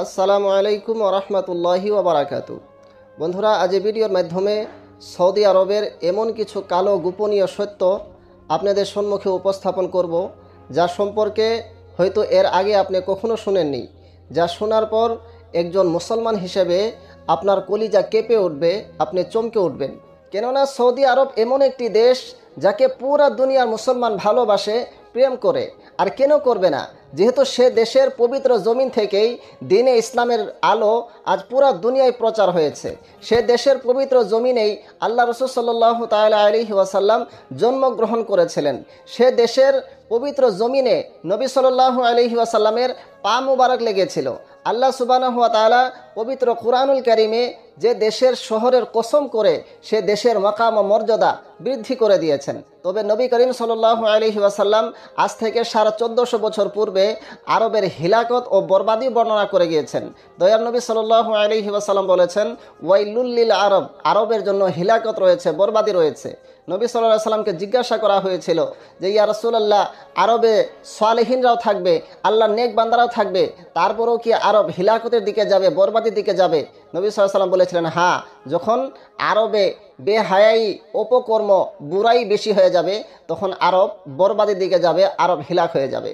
আসসালামু আলাইকুম ওয়া রাহমাতুল্লাহি ওয়া বারাকাতু। বন্ধুরা, আজ এই ভিডিওর মাধ্যমে সৌদি আরবের এমন কিছু কালো গোপনীয় সত্য আপনাদের সম্মুখে উপস্থাপন করব, যা সম্পর্কে হয়তো এর আগে আপনি কখনো শুনেননি। যা শোনার পর একজন মুসলমান হিসেবে আপনার কলিজা কেঁপে উঠবে, আপনি চমকে উঠবেন। কেননা সৌদি আরব এমন একটি দেশ যাকে পুরা দুনিয়ার মুসলমান ভালোবাসে, প্রেম করে। আর কেন করবে না, যেহেতু সে দেশের পবিত্র জমিন থেকেই দ্বীনে ইসলামের আলো আজ পুরা দুনিয়ায় প্রচার হয়েছে। সে দেশের পবিত্র জমিনেই আল্লাহ রাসূল সাল্লাল্লাহু তাআলা আলাইহি ওয়াসাল্লাম জন্মগ্রহণ করেছিলেন। সে দেশের পবিত্র জমিনে নবী সাল্লাল্লাহু আলাইহি ওয়াসাল্লামের পা মুবারক লেগেছিল। আল্লাহ সুবহানাহু ওয়া তাআলা পবিত্র কুরআনুল কারীমে যে দেশের শহরের কসম করে সে দেশের মাকাম ও মর্যাদা বৃদ্ধি করে দিয়েছেন। তবে নবী করিম সাল্লাল্লাহু আলাইহি ওয়াসাল্লাম আজ থেকে 1450 বছর পূর্বে আরবের হিলাকত ও বরবাদি বর্ণনা করে গিয়েছেন। দয়ার নবী সাল্লাল্লাহু আলাইহি ওয়াসাল্লাম বলেছেন, ওয়াইলুল লিল আরব, আরবের জন্য হিলাকত রয়েছে, বরবাদি রয়েছে। নবী সাল্লাল্লাহু আলাইহি ওয়াসাল্লামকে জিজ্ঞাসা করা হয়েছিল যে, ইয়া রাসূলুল্লাহ, আরবে সালেহিনরাও থাকবে, আল্লাহর নেক বান্দারাও থাকবে, তারপরেও কি আরব হিলাকতের দিকে যাবে, বরবাদির দিকে যাবে? নবী সাল্লাল্লাহু আলাইহি ওয়াসাল্লাম বলেছিলেন, হ্যাঁ, যখন আরবে বেহায়াই, অপকর্ম, বুরাই বেশি হয়ে যাবে, তখন আরব বরবাদির দিকে যাবে, আরব হিলাক হয়ে যাবে।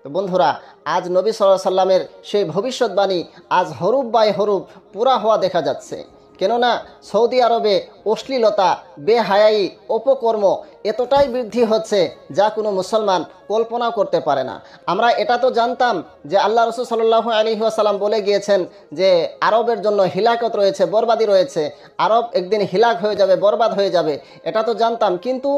তো বন্ধুরা, আজ নবী সাল্লাল্লাহু আলাইহি ওয়াসাল্লামের সেই ভবিষ্যৎবাণী আজ হরুফ বাই হরুফ পুরা হওয়া দেখা যাচ্ছে। কেননা সৌদি আরবে অশ্লীলতা, বেহায়াই, অপকর্ম এতটাই বৃদ্ধি হচ্ছে যা কোনো মুসলমান কল্পনা করতে পারে না। আমরা এটা তো জানতাম যে আল্লাহ রাসূল সাল্লাল্লাহু আলাইহি ওয়াসাল্লাম বলে গিয়েছেন যে আরবের জন্য হিলাকত রয়েছে, বরবাদি রয়েছে, আরব একদিন হিলাক হয়ে যাবে, বরবাদ হয়ে যাবে, এটা তো জানতাম। কিন্তু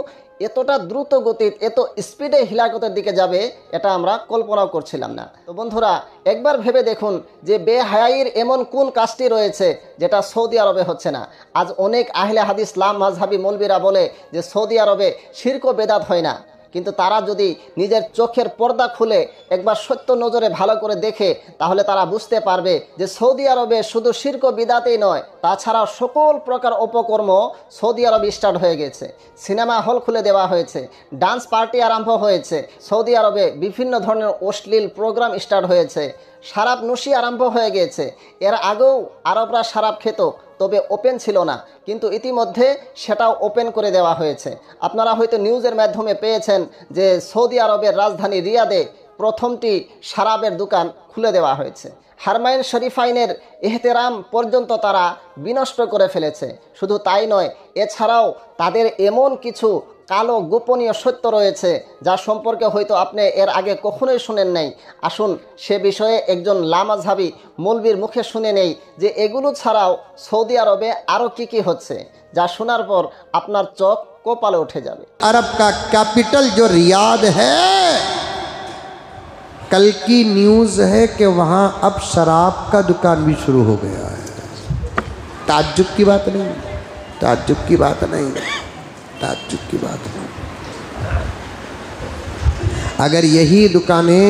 এতটা দ্রুত গতিতে, এত স্পিডে হিলাকতের দিকে যাবে, এটা আমরা কল্পনাও করছিলাম না। তো বন্ধুরা, একবার ভেবে দেখুন যে বেহায়াইর এমন কোন কাজটি রয়েছে যেটা সৌদি আরবে হচ্ছে না। আজ অনেক আহলে হাদিস লাম মাযহাবী মৌলবীরা বলে যে সৌদি আরবে শিরক ও বেদাত হয় না। কিন্তু তারা যদি নিজের চোখের পর্দা খুলে একবার সত্য নজরে ভালো করে দেখে, তাহলে তারা বুঝতে পারবে যে সৌদি আরবে শুধু শিরক ও বিদাতেই নয়, তাছাড়াও সকল প্রকার অপকর্ম সৌদি আরবে স্টার্ট হয়ে গেছে। সিনেমা হল খুলে দেওয়া হয়েছে, ডান্স পার্টি আরম্ভ হয়েছে, সৌদি আরবে বিভিন্ন ধরনের অশ্লীল প্রোগ্রাম স্টার্ট হয়েছে, শরাব নশি আরম্ভ হয়ে গিয়েছে। এর আগেও আরবরা শরাব খেত, তবে ওপেন ছিল না, কিন্তু ইতিমধ্যে সেটাও ওপেন করে দেওয়া হয়েছে। আপনারা হয়তো নিউজের মাধ্যমে পেয়েছেন যে সৌদি আরবের রাজধানী রিয়াদে প্রথমটি শরাবের দোকান খুলে দেওয়া হয়েছে। হারমাইন শরীফাইনের এহতেরাম পর্যন্ত তারা বিনষ্ট করে ফেলেছে। শুধু তাই নয়, এছাড়াও তাদের এমন কিছু কালো গোপনীয় সত্য রয়েছে যা সম্পর্কে হয়তো আপনি এর আগে কখনোই শুনেন নাই। আসুন সে বিষয়ে একজন লামাযহাবী মৌলবীর মুখে শুনে নেই যে এগুলো ছাড়াও সৌদি আরবে আরও কি কি হচ্ছে, যা শোনার পর আপনার চোখ কপালে উঠে যাবে। अरब का कैपिटल जो रियाद है, कल की न्यूज़ है कि वहाँ अब शराब का दुकान भी शुरू हो गया है। ताज्जुब की बात नहीं, ताज्जुब की बात नहीं, ताज्जुब की बात नहीं। अगर यही दुकानें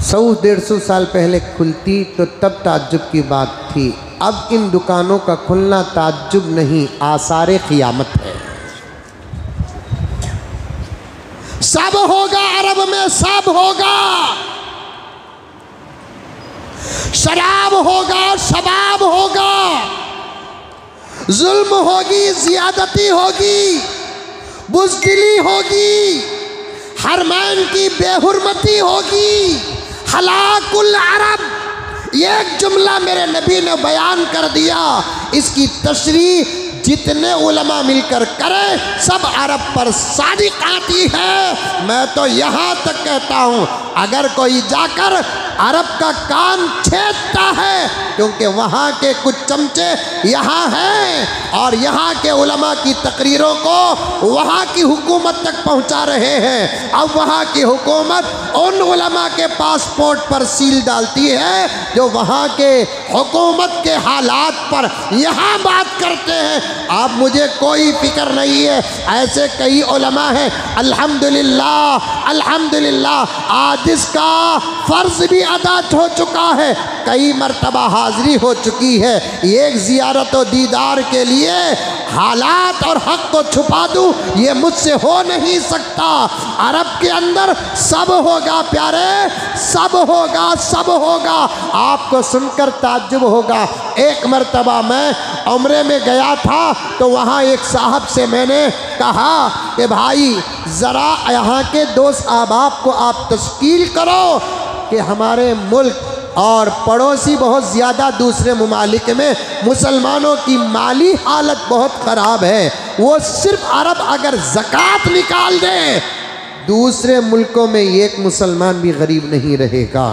100-150 साल पहले खुलती तो तब ताज्जुब की बात थी। अब इन दुकानों का खुलना ताज्जुब नहीं, आसारे क़ियामत है। सब होगा अरब में, सब होगा। शराब होगा, शबाब होगा, जुल्म होगी, ज़ियादती होगी, बुज़दिली होगी, हरमैन की बेहुरमती होगी, हलाकुल अरब। एक जुमला मेरे नबी ने बयान कर दिया, इसकी तशरीह जितने उलमा मिलकर करें सब अरब पर सादिक आती है। मैं तो यहाँ तक कहता हूँ, अगर कोई जाकर अरब का कान छेदता है, क्योंकि वहाँ के कुछ चमचे यहाँ हैं और यहाँ के उलमा की तकरीरों को वहाँ की हुकूमत तक पहुँचा रहे हैं। अब वहाँ की हुकूमत उन उलमा के पासपोर्ट पर सील डालती है जो वहाँ के हुकूमत के हालात पर यहाँ बात करते हैं। आप मुझे कोई फिक्र नहीं है। ऐसे कई उलमा हैं, अल्हम्दुलिल्लाह अल्हम्दुलिल्लाह, आज इसका फ़र्ज़ भी अदा हो चुका है, कई मरतबा हाज़री हो चुकी है। एक ज़ियारत व दीदार के लिए हालात और हक़ को छुपा दूँ, ये मुझसे हो नहीं सकता। अरब के अंदर सब होगा प्यारे, सब होगा, सब होगा। आपको सुनकर ताज्जुब होगा। एक मरतबा मैं उम्रे में गया था, तो वहाँ एक साहब से मैंने कहा कि भाई ज़रा यहाँ के दोस्त अहबाब को आप तश्कील करो कि हमारे मुल्क और पड़ोसी बहुत ज़्यादा दूसरे ममालिक में मुसलमानों की माली हालत बहुत ख़राब है। वो सिर्फ अरब अगर ज़कात निकाल दें, दूसरे मुल्कों में एक मुसलमान भी गरीब नहीं रहेगा।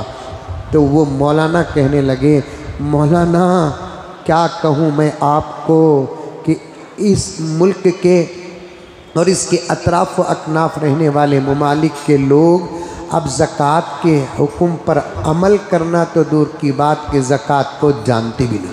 तो वो मौलाना कहने लगे, मौलाना क्या कहूँ मैं आपको कि इस मुल्क के और इसके अतराफ़ व अकनाफ़ रहने वाले ममालिक के लोग अब ज़कात के हुक्म पर अमल करना तो दूर की बात कि ज़कात को जानते भी नहीं।